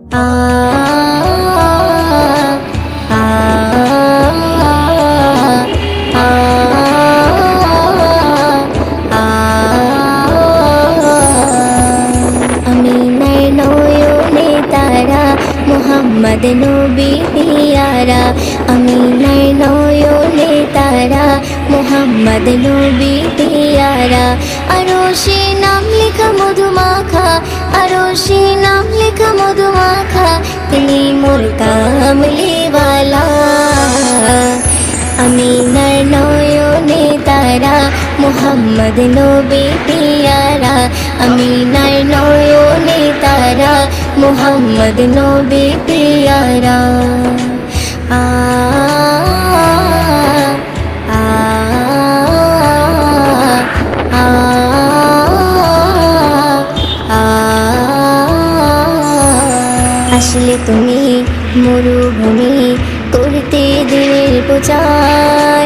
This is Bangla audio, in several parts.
আ আ আ আমিনার নয়নে তারা মোহাম্মদ নবী পিয়ারা আমিনার নয়নে তারা মোহাম্মদ নবী পিয়ারা আরশে নাম লেখা মধুমাখা আরশে নাম লেখা মধুমাখা তিনি মোর কামলিওয়ালা আমিনার নয়নে তারা মোহাম্মদ নবী পিয়ারা আমিনার নয়নে তারা মোহাম্মদ নবী পিয়ারা আ আ আ আ আসলে তুমি মরুভূমি করতে দিনের প্রচার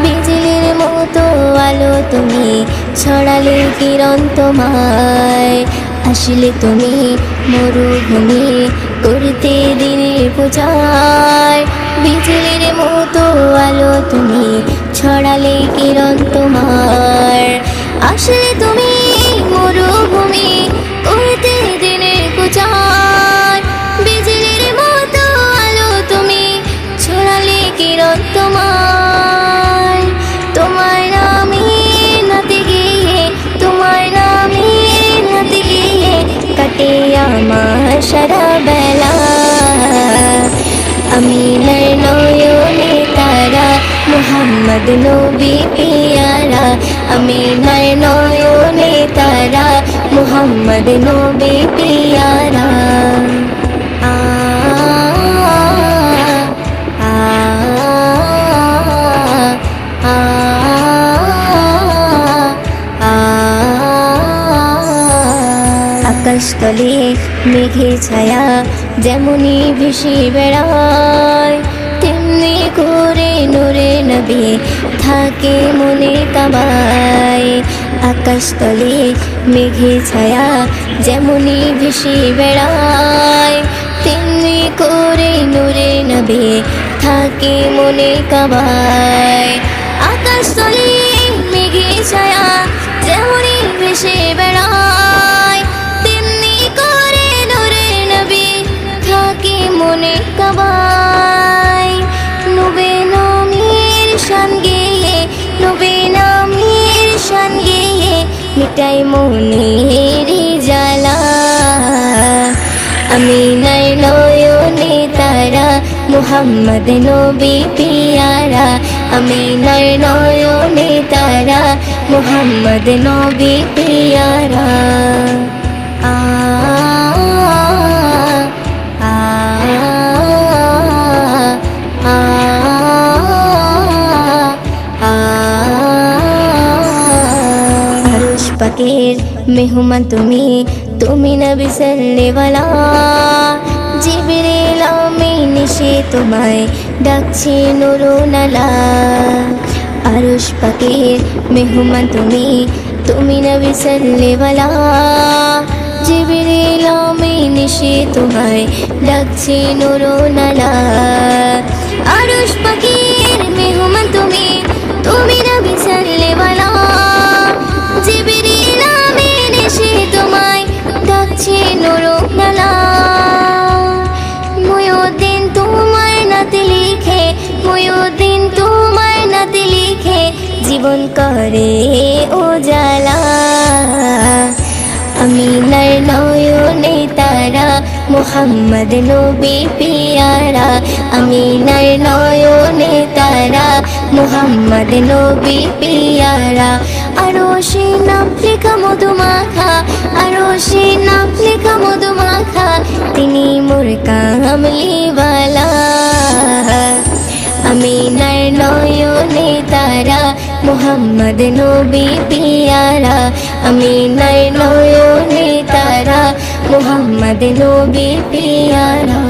বিজলির মতো আলো তুমি ছড়ালে কিরণ তোমায় আসলে তুমি মরুভূমি করতে দিনের প্রচার বিজলির মতো আলো তুমি ছড়ালে কিরণ তোমার আসলে তুমি মরুভূমি করতে দিনের প্রচার বিজলির মতো আলো তুমি ছড়ালে কিরণ তোমার তোমার নামে নাতে গিয়ে তোমার নামে নাতে গিয়ে কাটে আমার সারা বেলা আমিনার নয়নে তারা মোহাম্মদ নবী পিয়ারা আমিনার নয়নে তারা মোহাম্মদ নবী পিয়ারা আ আ আ আকাশতলে মেঘের ছায়া যেমনি ভেসে বেড়ায় তেমনি করে নূরে নবী থাকে মনে কাবায় আকাশতলে মেঘের ছায়া যেমনি ভেসে বেড়ায় তেমনি করে নূরে নবী থাকে মনে কাবায় আকাশতলে মেঘের ছায়া যেমনি ভেসে বেড়ায় তেমনি করে নূরে নবী থাকে মনে কাবায় নবী নামের শান গেয়ে নবী নামের শান গেয়ে মিটাই মনের জ্বালা আমিনার নয়নে তারা মোহাম্মদ নবী পিয়ারা আমিনার নয়নে তারা মোহাম্মদ নবী পিয়ারা আ আ আ আ আরশ পাকের মেহমান তুমি তুমি নবী সাল্লেওয়ালা জিবরিল আমিন সে তোমায় ডাকছে নুরুনালা আরশ পাকের মেহমান তুমি তুমি নবী সাল্লেওয়ালা জিবরিল আমিন সে তোমায় ডাকছে নুরুনালা আরশ পাকের মেহমান তুমি তুমি নবী সাল্লেওয়ালা জিবরিল আমিন সে তোমায় ডাকছে নুরুনালা মুয়ুদ্দিন তোমার নাতে লিখে মুয়ুদ্দিন তোমার নাতে লিখে জীবন করে উজালা আমিনার নয়নে তারা মোহাম্মদ নবী পিয়ারা আমিনার নয়নে তারা মোহাম্মদ নবী পিয়ারা আরশে নাম লেখা মধুমাখা আরশে নাম লেখা মধুমাখা তিনি মোর কামলিওয়ালা আমিনার নয়নে তারা মোহাম্মদ নবী পিয়ারা আমিনার নয়নে তারা মোহাম্মদ নবী পিয়ারা